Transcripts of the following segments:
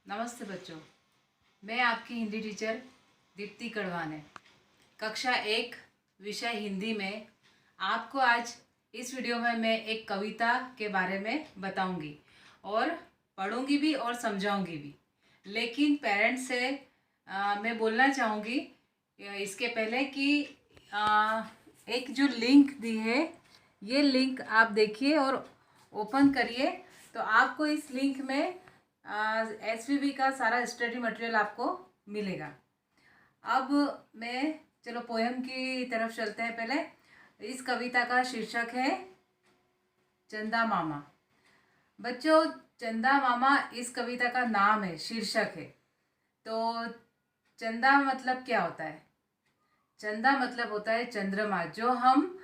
नमस्ते बच्चों, मैं आपकी हिंदी टीचर दीप्ति कड़वाने। कक्षा 1 विषय हिंदी में आपको आज इस वीडियो में मैं एक कविता के बारे में बताऊंगी और पढ़ूंगी भी और समझाऊंगी भी। लेकिन पेरेंट्स से मैं बोलना चाहूँगी इसके पहले कि एक जो लिंक दी है, ये लिंक आप देखिए और ओपन करिए तो आपको इस लिंक में एसवीबी का सारा स्टडी मटेरियल आपको मिलेगा। अब चलो पोएम की तरफ चलते हैं। पहले इस कविता का शीर्षक है चंदा मामा। बच्चों, चंदा मामा इस कविता का नाम है, शीर्षक है। तो चंदा मतलब क्या होता है? चंदा मतलब होता है चंद्रमा। जो हम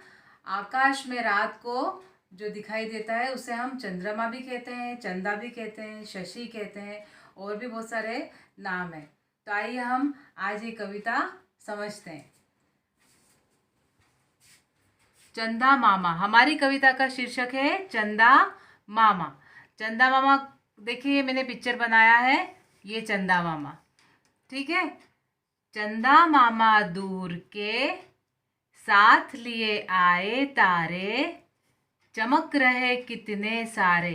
आकाश में रात को जो दिखाई देता है उसे हम चंद्रमा भी कहते हैं, चंदा भी कहते हैं, शशि कहते हैं, और भी बहुत सारे नाम हैं। तो आइए हम आज ये कविता समझते हैं। चंदा मामा, हमारी कविता का शीर्षक है चंदा मामा। चंदा मामा, देखिए मैंने पिक्चर बनाया है, ये चंदा मामा, ठीक है। चंदा मामा दूर के साथ लिए आए तारे, चमक रहे कितने सारे।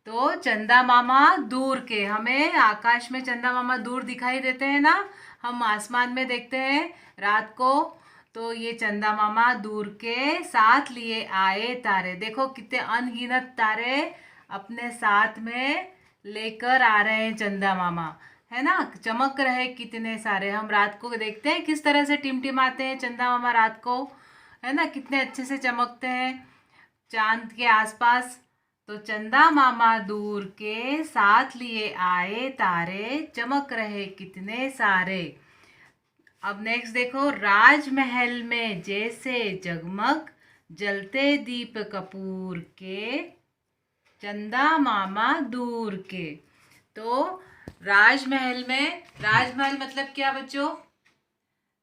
तो चंदा मामा दूर के, हमें आकाश में चंदा मामा दूर दिखाई देते हैं ना, हम आसमान में देखते हैं रात को। तो ये चंदा मामा दूर के साथ लिए आए तारे, देखो कितने अनगिनत तारे अपने साथ में लेकर आ रहे हैं चंदा मामा, है ना। चमक रहे कितने सारे, हम रात को देखते हैं किस तरह से टिमटिमाते हैं चंदा मामा रात को, है ना, कितने अच्छे से चमकते हैं चांद के आसपास। तो चंदा मामा दूर के साथ लिए आए तारे, चमक रहे कितने सारे। अब नेक्स्ट देखो, राजमहल में जैसे जगमग जलते दीप कपूर के, चंदा मामा दूर के। तो राजमहल में, राजमहल मतलब क्या बच्चों?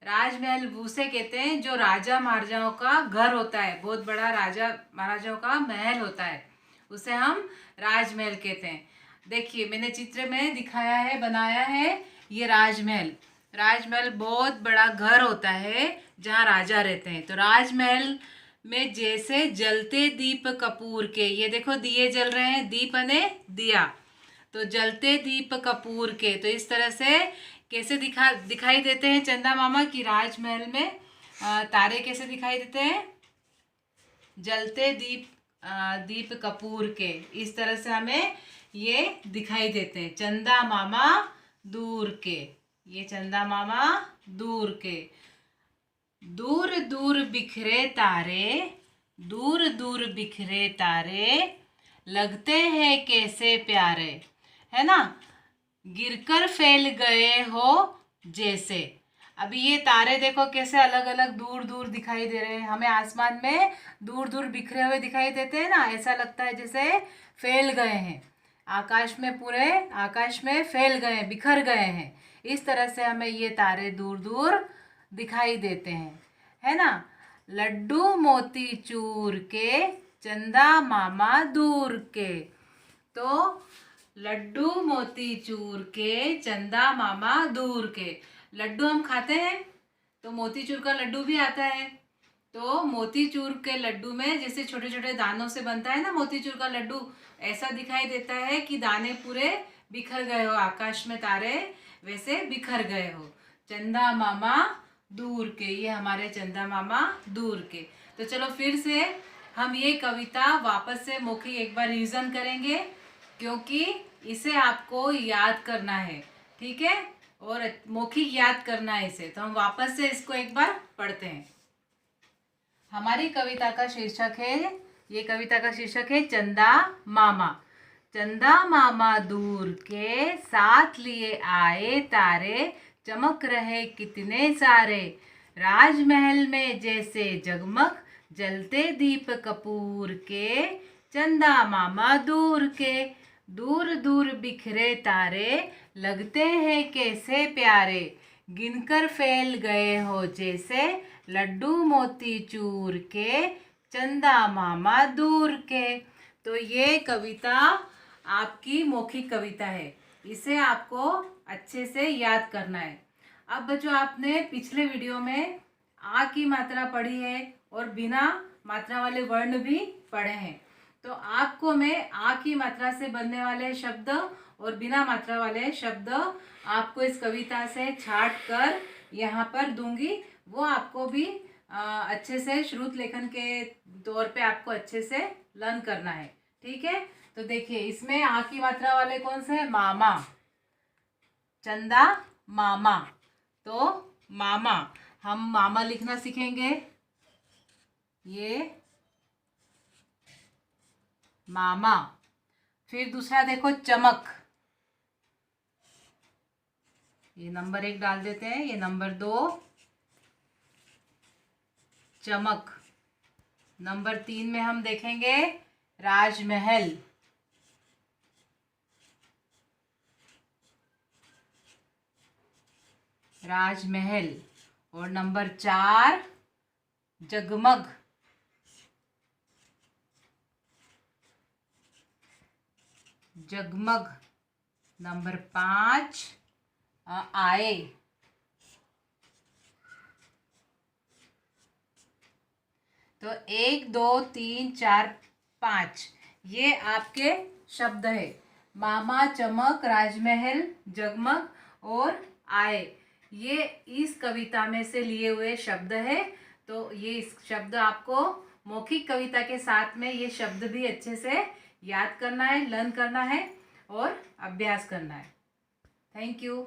राजमहल उसे कहते हैं जो राजा महाराजाओं का घर होता है, बहुत बड़ा राजा महाराजाओं का महल होता है, उसे हम राजमहल कहते हैं। देखिए मैंने चित्र में दिखाया है, बनाया है ये राजमहल। राजमहल बहुत बड़ा घर होता है जहाँ राजा रहते हैं। तो राजमहल में जैसे जलते दीप कपूर के, ये देखो दिए जल रहे हैं, दीप ने दिया, तो जलते दीप कपूर के। तो इस तरह से कैसे दिखाई देते हैं चंदा मामा की राजमहल में तारे कैसे दिखाई देते हैं? जलते दीप कपूर के, इस तरह से हमें ये दिखाई देते हैं चंदा मामा दूर के। ये चंदा मामा दूर के। दूर दूर बिखरे तारे, दूर दूर बिखरे तारे, लगते हैं कैसे प्यारे, है ना। गिरकर फैल गए हो जैसे। अभी ये तारे देखो कैसे अलग अलग दूर दूर दिखाई दे रहे हैं, हमें आसमान में दूर दूर बिखरे हुए दिखाई देते हैं ना, ऐसा लगता है जैसे फैल गए हैं आकाश में, पूरे आकाश में फैल गए हैं, बिखर गए हैं। इस तरह से हमें ये तारे दूर दूर दिखाई देते हैं, है ना। लड्डू मोती चूर के, चंदा मामा दूर के। तो लड्डू मोती चूर के, चंदा मामा दूर के। लड्डू हम खाते हैं तो मोतीचूर का लड्डू भी आता है। तो मोतीचूर के लड्डू में जैसे छोटे छोटे दानों से बनता है ना मोतीचूर का लड्डू, ऐसा दिखाई देता है कि दाने पूरे बिखर गए हो, आकाश में तारे वैसे बिखर गए हो। चंदा मामा दूर के, ये हमारे चंदा मामा दूर के। तो चलो फिर से हम ये कविता वापस से मौखिक एक बार रिवीजन करेंगे, क्योंकि इसे आपको याद करना है, ठीक है, और मौखिक याद करना है इसे। तो हम वापस से इसको एक बार पढ़ते हैं। हमारी कविता का शीर्षक है, ये कविता का शीर्षक है चंदा मामा। चंदा मामा दूर के साथ लिए आए तारे, चमक रहे कितने सारे। राजमहल में जैसे जगमग जलते दीप कपूर के, चंदा मामा दूर के। दूर दूर बिखरे तारे, लगते हैं कैसे प्यारे। गिनकर फैल गए हो जैसे, लड्डू मोती चूर के, चंदा मामा दूर के। तो ये कविता आपकी मौखिक कविता है। इसे आपको अच्छे से याद करना है। अब बच्चों, आपने पिछले वीडियो में आ की मात्रा पढ़ी है और बिना मात्रा वाले वर्ण भी पढ़े हैं। तो आपको मैं आ की मात्रा से बनने वाले शब्द और बिना मात्रा वाले शब्द आपको इस कविता से छांट कर यहाँ पर दूंगी। वो आपको भी अच्छे से श्रुत लेखन के तौर पे आपको अच्छे से लर्न करना है। ठीक है, तो देखिए इसमें आ की मात्रा वाले कौन से हैं? मामा, चंदा, मामा। तो मामा, हम मामा लिखना सीखेंगे। ये मामा। फिर दूसरा देखो, चमक। ये नंबर 1 डाल देते हैं, ये नंबर 2 चमक। नंबर 3 में हम देखेंगे राजमहल। राजमहल। और नंबर 4 जगमग। जगमग। नंबर 5 आए। तो 1 2 3 4 5 ये आपके शब्द है। मामा, चमक, राजमहल, जगमग और आए, ये इस कविता में से लिए हुए शब्द है। तो ये इस शब्द आपको मौखिक कविता के साथ में ये शब्द भी अच्छे से याद करना है, लर्न करना है और अभ्यास करना है। Thank you.